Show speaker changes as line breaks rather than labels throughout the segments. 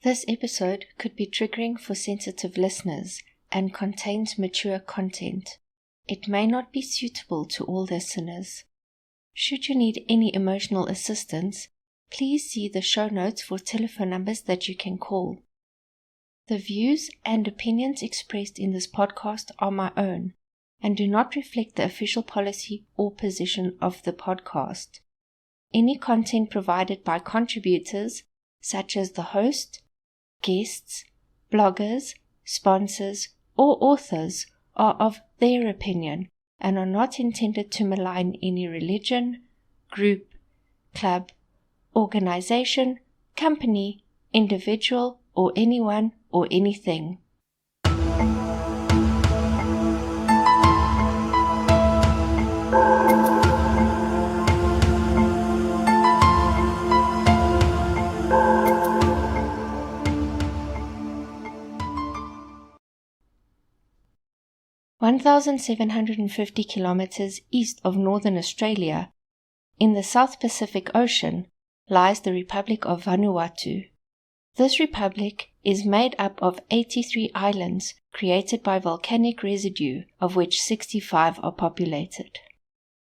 This episode could be triggering for sensitive listeners and contains mature content. It may not be suitable to all listeners. Should you need any emotional assistance, please see the show notes for telephone numbers that you can call. The views and opinions expressed in this podcast are my own and do not reflect the official policy or position of the podcast. Any content provided by contributors, such as the host, guests, bloggers, sponsors, or authors, are of their opinion and are not intended to malign any religion, group, club, organization, company, individual, or anyone or anything. (1,750 kilometers east of northern Australia, in the South Pacific Ocean, lies the Republic of Vanuatu. This republic is made up of 83 islands created by volcanic residue, of which 65 are populated.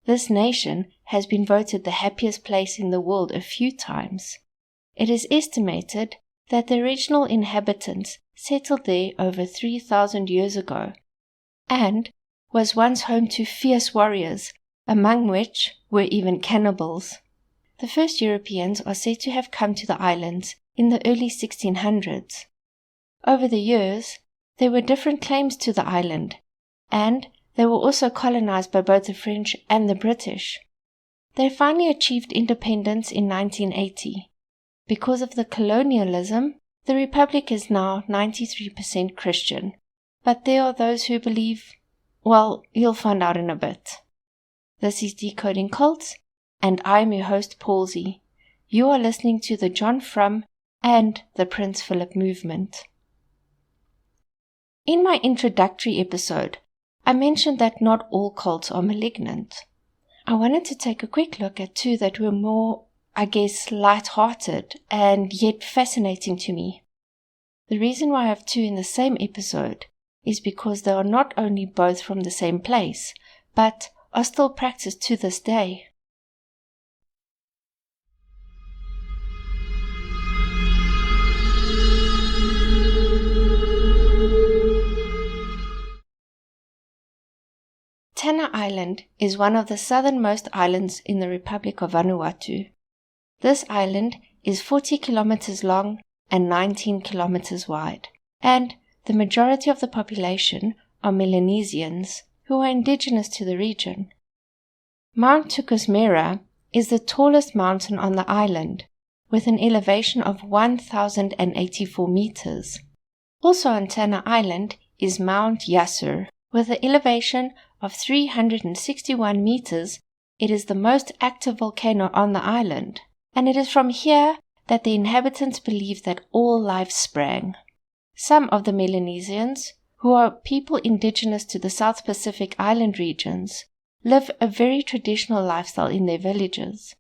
This nation has been voted the happiest place in the world a few times. It is estimated that the original inhabitants settled there over 3,000 years ago, and was once home to fierce warriors, among which were even cannibals. The first Europeans are said to have come to the islands in the early 1600s. Over the years, there were different claims to the island, and they were also colonized by both the French and the British. They finally achieved independence in 1980. Because of the colonialism, the Republic is now 93% Christian. But there are those who believe, well, you'll find out in a bit. This is Decoding Cults, and I'm your host, Palsy. You are listening to the John Frum and the Prince Phillip movement. In my introductory episode, I mentioned that not all cults are malignant. I wanted to take a quick look at two that were more, light-hearted and yet fascinating to me. The reason why I have two in the same episode is because they are not only both from the same place, but are still practiced to this day. Tanna Island is one of the southernmost islands in the Republic of Vanuatu. This island is 40 kilometers long and 19 kilometers wide, and the majority of the population are Melanesians, who are indigenous to the region. Mount Tucusmera is the tallest mountain on the island, with an elevation of 1,084 meters. Also on Tanna Island is Mount Yasur, with an elevation of 361 meters. It is the most active volcano on the island, and it is from here that the inhabitants believe that all life sprang. Some of the Melanesians, who are people indigenous to the South Pacific Island regions, live a very traditional lifestyle in their villages.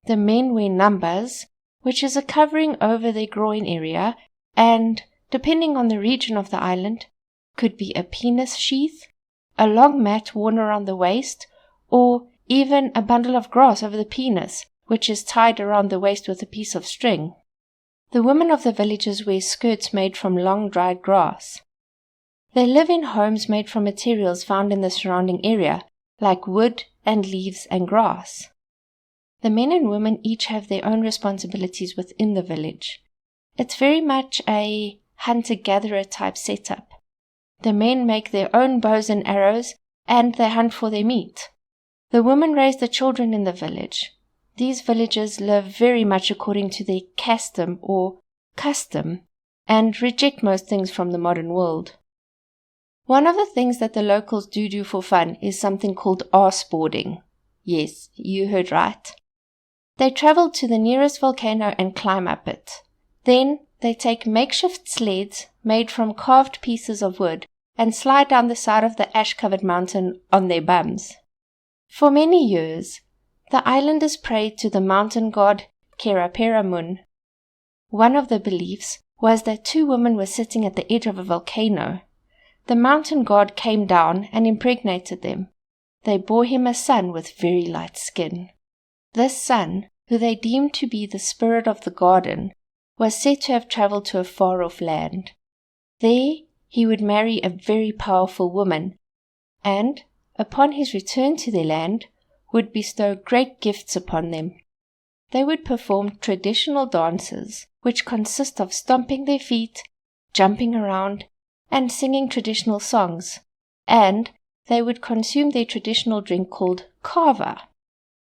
The men wear numbers, which is a covering over their groin area, and, depending on the region of the island, could be a penis sheath, a long mat worn around the waist, or even a bundle of grass over the penis, which is tied around the waist with a piece of string. The women of the villages wear skirts made from long dried grass. They live in homes made from materials found in the surrounding area, like wood and leaves and grass. The men and women each have their own responsibilities within the village. It's very much a hunter-gatherer type setup. The men make their own bows and arrows, and they hunt for their meat. The women raise the children in the village. These villagers live very much according to their custom or custom, and reject most things from the modern world. One of the things that the locals do for fun is something called arse-boarding. Yes, you heard right. They travel to the nearest volcano and climb up it. Then they take makeshift sleds made from carved pieces of wood and slide down the side of the ash-covered mountain on their bums. For many years, the islanders prayed to the mountain god Keraperamun. One of the beliefs was that two women were sitting at the edge of a volcano. The mountain god came down and impregnated them. They bore him a son with very light skin. This son, who they deemed to be the spirit of the garden, was said to have travelled to a far-off land. There he would marry a very powerful woman, and, upon his return to their land, would bestow great gifts upon them. They would perform traditional dances, which consist of stomping their feet, jumping around, and singing traditional songs, and they would consume their traditional drink called kava.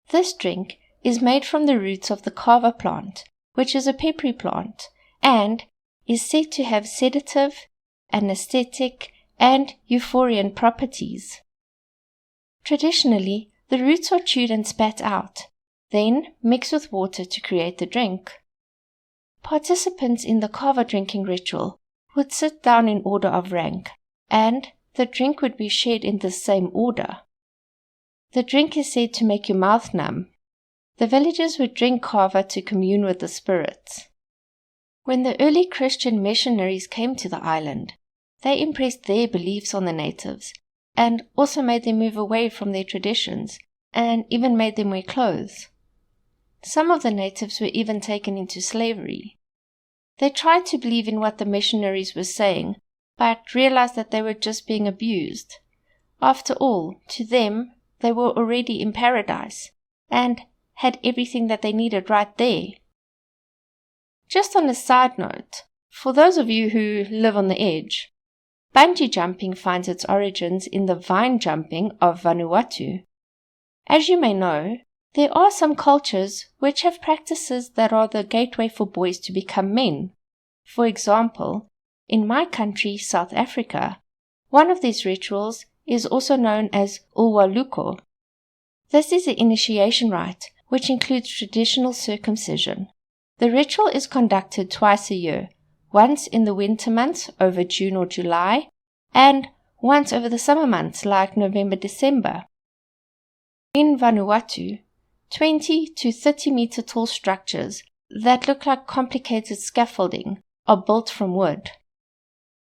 This drink is made from the roots of the kava plant, which is a peppery plant, and is said to have sedative, anesthetic, and euphoriant properties. Traditionally, the roots are chewed and spat out, then mixed with water to create the drink. Participants in the kava drinking ritual would sit down in order of rank, and the drink would be shared in the same order. The drink is said to make your mouth numb. The villagers would drink kava to commune with the spirits. When the early Christian missionaries came to the island, they impressed their beliefs on the natives, and also made them move away from their traditions, and even made them wear clothes. Some of the natives were even taken into slavery. They tried to believe in what the missionaries were saying, but realized that they were just being abused. After all, to them, they were already in paradise, and had everything that they needed right there. Just on a side note, for those of you who live on the edge, bungee jumping finds its origins in the vine jumping of Vanuatu. As you may know, there are some cultures which have practices that are the gateway for boys to become men. For example, in my country, South Africa, one of these rituals is also known as ulwaluko. This is an initiation rite which includes traditional circumcision. The ritual is conducted twice a year, once in the winter months over June or July, and once over the summer months like November-December. In Vanuatu, 20 to 30 meter tall structures that look like complicated scaffolding are built from wood.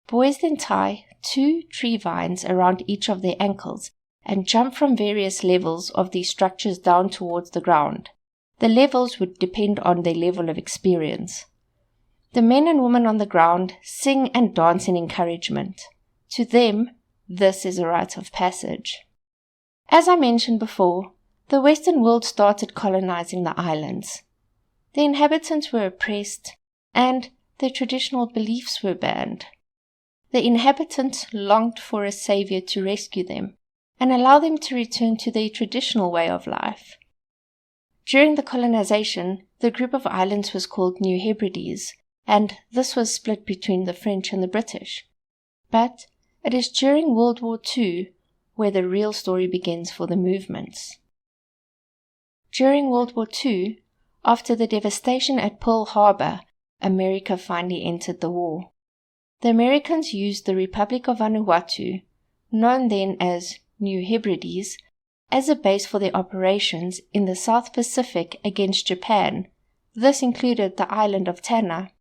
Boys then tie 2 tree vines around each of their ankles and jump from various levels of these structures down towards the ground. The levels would depend on their level of experience. The men and women on the ground sing and dance in encouragement. To them, this is a rite of passage. As I mentioned before, the Western world started colonizing the islands. The inhabitants were oppressed, and their traditional beliefs were banned. The inhabitants longed for a savior to rescue them and allow them to return to their traditional way of life. During the colonization, the group of islands was called New Hebrides, and this was split between the French and the British. But it is during World War II where the real story begins for the movements. During World War II, after the devastation at Pearl Harbor, America finally entered the war. The Americans used the Republic of Vanuatu, known then as New Hebrides, as a base for their operations in the South Pacific against Japan. This included the island of Tanna.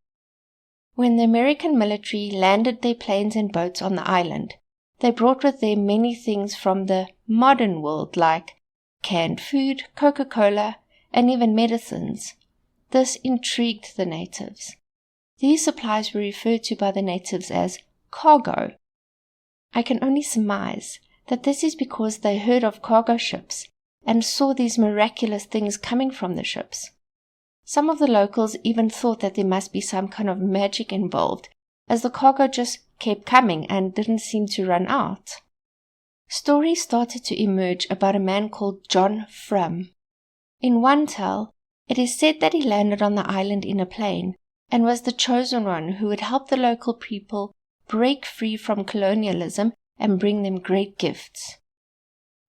When the American military landed their planes and boats on the island, they brought with them many things from the modern world like canned food, Coca-Cola, and even medicines. This intrigued the natives. These supplies were referred to by the natives as cargo. I can only surmise that this is because they heard of cargo ships and saw these miraculous things coming from the ships. Some of the locals even thought that there must be some kind of magic involved, as the cargo just kept coming and didn't seem to run out. Stories started to emerge about a man called John Frum. In one tale, it is said that he landed on the island in a plane and was the chosen one who would help the local people break free from colonialism and bring them great gifts.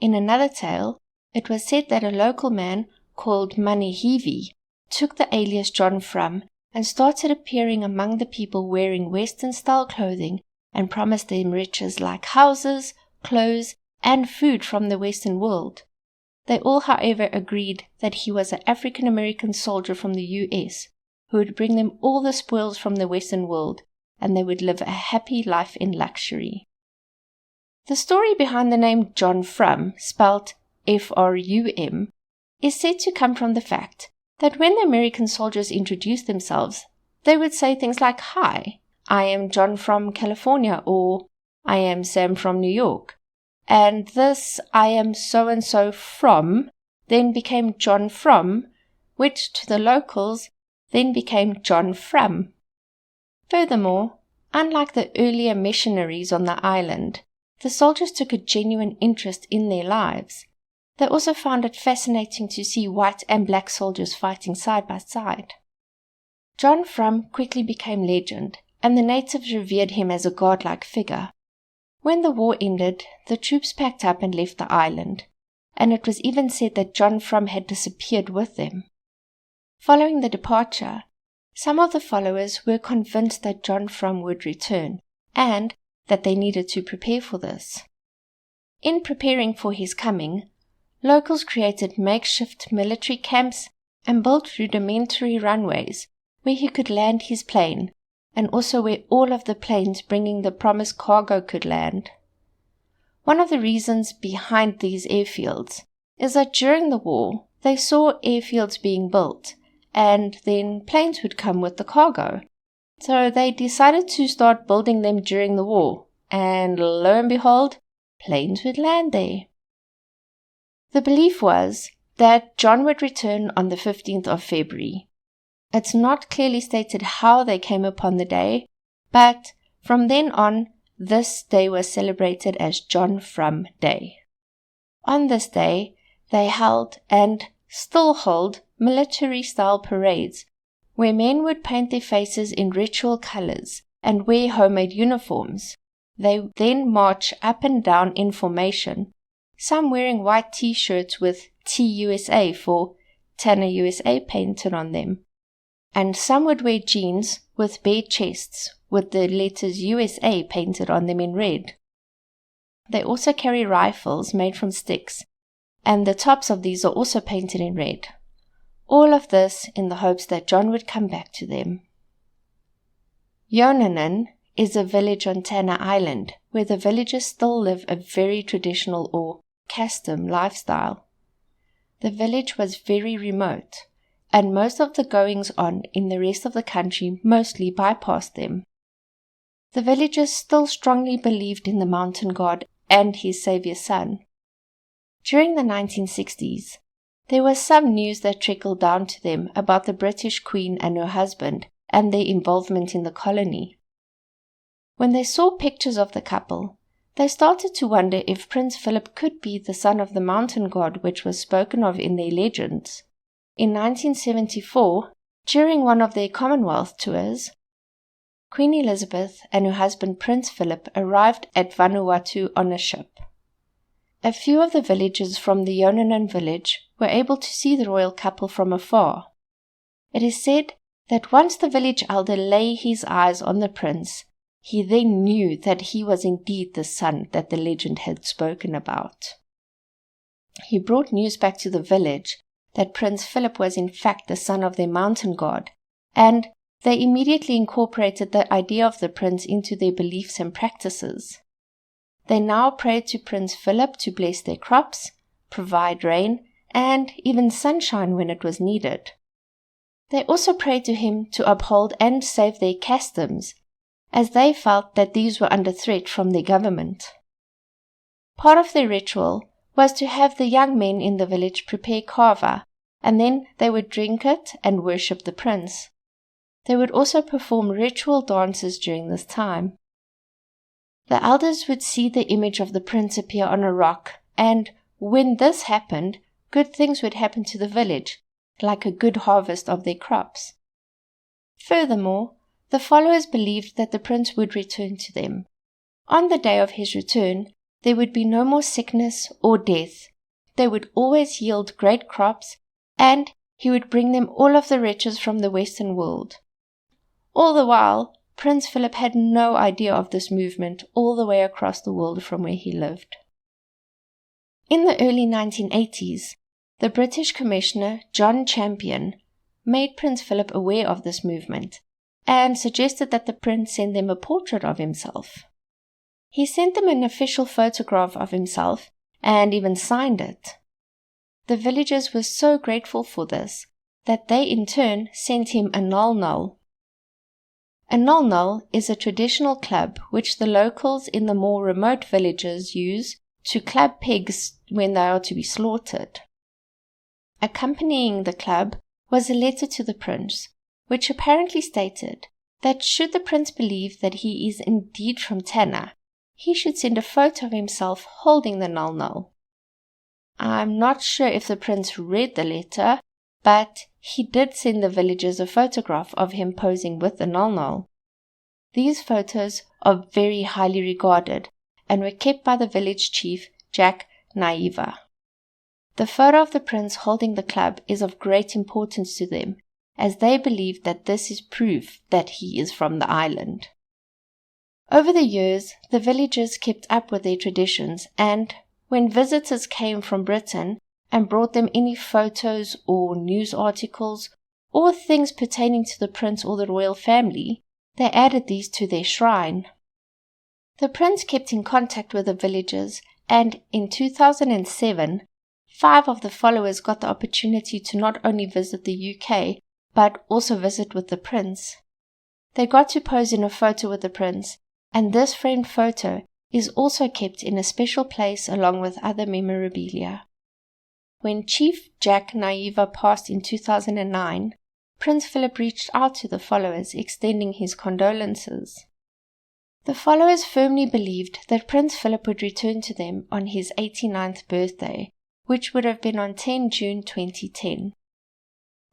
In another tale, it was said that a local man called Manehivi took the alias John Frum and started appearing among the people wearing Western-style clothing and promised them riches like houses, clothes, and food from the Western world. They all, however, agreed that he was an African-American soldier from the US who would bring them all the spoils from the Western world, and they would live a happy life in luxury. The story behind the name John Frum, spelled F-R-U-M, is said to come from the fact that when the American soldiers introduced themselves, they would say things like, "Hi, I am John from California," or "I am Sam from New York." And this "I am so-and-so from" then became John Frum, which to the locals then became John Frum. Furthermore, unlike the earlier missionaries on the island, the soldiers took a genuine interest in their lives. They also found it fascinating to see white and black soldiers fighting side by side. John Frum quickly became legend, and the natives revered him as a godlike figure. When the war ended, the troops packed up and left the island, and it was even said that John Frum had disappeared with them. Following the departure, some of the followers were convinced that John Frum would return, and that they needed to prepare for this. In preparing for his coming, locals created makeshift military camps and built rudimentary runways where he could land his plane, and also where all of the planes bringing the promised cargo could land. One of the reasons behind these airfields is that during the war, they saw airfields being built, and then planes would come with the cargo. So they decided to start building them during the war, and lo and behold, planes would land there. The belief was that John would return on the 15th of February. It's not clearly stated how they came upon the day, but from then on, this day was celebrated as John Frum Day. On this day, they held and still hold military-style parades, where men would paint their faces in ritual colors and wear homemade uniforms. They then march up and down in formation, some wearing white t-shirts with TUSA for Tanner USA painted on them, and some would wear jeans with bare chests with the letters USA painted on them in red. They also carry rifles made from sticks, and the tops of these are also painted in red. All of this in the hopes that John would come back to them. Yonanan is a village on Tanner Island where the villagers still live a very traditional or custom lifestyle. The village was very remote, and most of the goings-on in the rest of the country mostly bypassed them. The villagers still strongly believed in the mountain god and his saviour son. During the 1960s, there was some news that trickled down to them about the British Queen and her husband and their involvement in the colony. When they saw pictures of the couple, they started to wonder if Prince Phillip could be the son of the mountain god which was spoken of in their legends. In 1974, during one of their Commonwealth tours, Queen Elizabeth and her husband Prince Phillip arrived at Vanuatu on a ship. A few of the villagers from the Yonanan village were able to see the royal couple from afar. It is said that once the village elder lay his eyes on the prince, he then knew that he was indeed the son that the legend had spoken about. He brought news back to the village that Prince Phillip was in fact the son of their mountain god, and they immediately incorporated the idea of the prince into their beliefs and practices. They now prayed to Prince Phillip to bless their crops, provide rain, and even sunshine when it was needed. They also prayed to him to uphold and save their customs, as they felt that these were under threat from their government. Part of their ritual was to have the young men in the village prepare kava, and then they would drink it and worship the prince. They would also perform ritual dances during this time. The elders would see the image of the prince appear on a rock, and when this happened, good things would happen to the village, like a good harvest of their crops. Furthermore, the followers believed that the prince would return to them. On the day of his return, there would be no more sickness or death. They would always yield great crops, and he would bring them all of the riches from the Western world. All the while, Prince Phillip had no idea of this movement all the way across the world from where he lived. In the early 1980s, the British Commissioner John Champion made Prince Phillip aware of this movement and suggested that the prince send them a portrait of himself. He sent them an official photograph of himself and even signed it. The villagers were so grateful for this that they in turn sent him a null. A null is a traditional club which the locals in the more remote villages use to club pigs when they are to be slaughtered. Accompanying the club was a letter to the prince, which apparently stated that should the prince believe that he is indeed from Tanna, he should send a photo of himself holding the null. I'm not sure if the prince read the letter, but he did send the villagers a photograph of him posing with the null. These photos are very highly regarded and were kept by the village chief Jack Naiva. The photo of the prince holding the club is of great importance to them, as they believe that this is proof that he is from the island. Over the years, the villagers kept up with their traditions, and when visitors came from Britain and brought them any photos or news articles or things pertaining to the prince or the royal family, they added these to their shrine. The prince kept in contact with the villagers, and in 2007, 5 of the followers got the opportunity to not only visit the UK, but also visit with the prince. They got to pose in a photo with the prince, and this framed photo is also kept in a special place along with other memorabilia. When Chief Jack Naiva passed in 2009, Prince Phillip reached out to the followers, extending his condolences. The followers firmly believed that Prince Phillip would return to them on his 89th birthday, which would have been on 10 June 2010.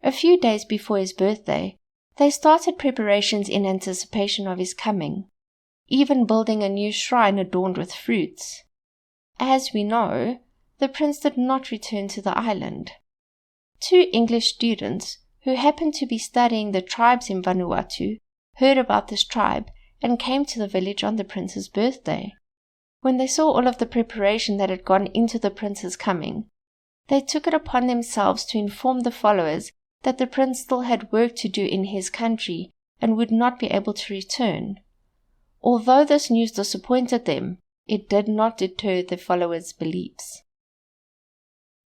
A few days before his birthday, they started preparations in anticipation of his coming, even building a new shrine adorned with fruits. As we know, the prince did not return to the island. 2 English students, who happened to be studying the tribes in Vanuatu, heard about this tribe and came to the village on the prince's birthday. When they saw all of the preparation that had gone into the prince's coming, they took it upon themselves to inform the followers that the prince still had work to do in his country and would not be able to return. Although this news disappointed them, it did not deter the followers' beliefs.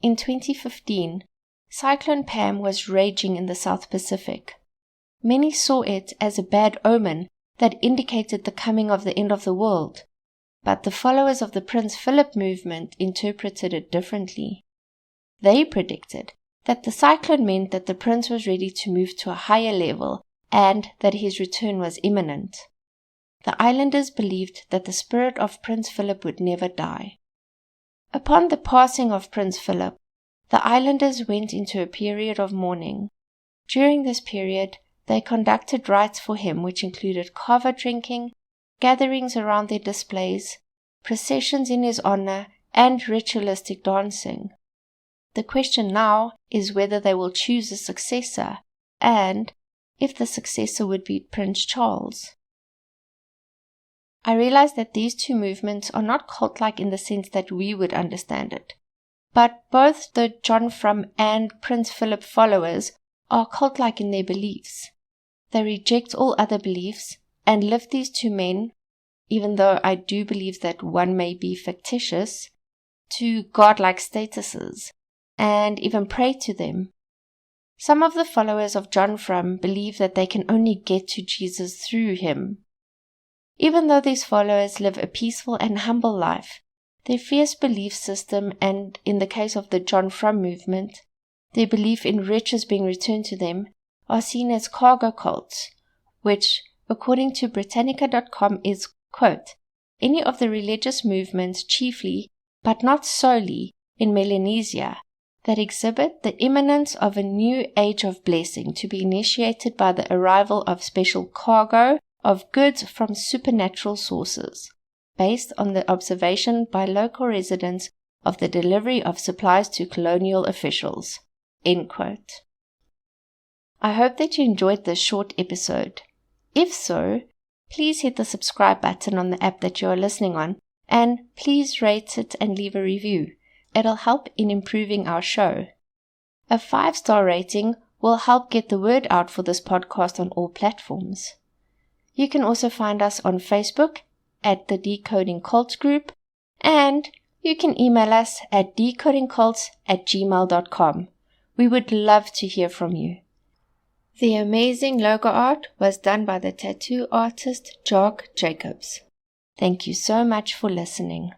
In 2015, Cyclone Pam was raging in the South Pacific. Many saw it as a bad omen that indicated the coming of the end of the world, but the followers of the Prince Phillip movement interpreted it differently. They predicted that the cyclone meant that the prince was ready to move to a higher level and that his return was imminent. The islanders believed that the spirit of Prince Phillip would never die. Upon the passing of Prince Phillip, the islanders went into a period of mourning. During this period, they conducted rites for him which included kava drinking, gatherings around their displays, processions in his honor, and ritualistic dancing. The question now is whether they will choose a successor, and if the successor would be Prince Charles. I realize that these 2 movements are not cult-like in the sense that we would understand it, but both the John Frum and Prince Phillip followers are cult-like in their beliefs. They reject all other beliefs and lift these 2 men, even though I do believe that one may be fictitious, to godlike statuses, and even pray to them. Some of the followers of John Frum believe that they can only get to Jesus through him. Even though these followers live a peaceful and humble life, their fierce belief system, and in the case of the John Frum movement, their belief in riches being returned to them, are seen as cargo cults, which, according to Britannica.com, is, quote, any of the religious movements chiefly, but not solely, in Melanesia, that exhibit the imminence of a new age of blessing to be initiated by the arrival of special cargo of goods from supernatural sources, based on the observation by local residents of the delivery of supplies to colonial officials. End quote. I hope that you enjoyed this short episode. If so, please hit the subscribe button on the app that you are listening on, and please rate it and leave a review. It'll help in improving our show. A 5-star rating will help get the word out for this podcast on all platforms. You can also find us on Facebook at the Decoding Cults group, and you can email us at decodingcults@gmail.com. We would love to hear from you. The amazing logo art was done by the tattoo artist Jock Jacobs. Thank you so much for listening.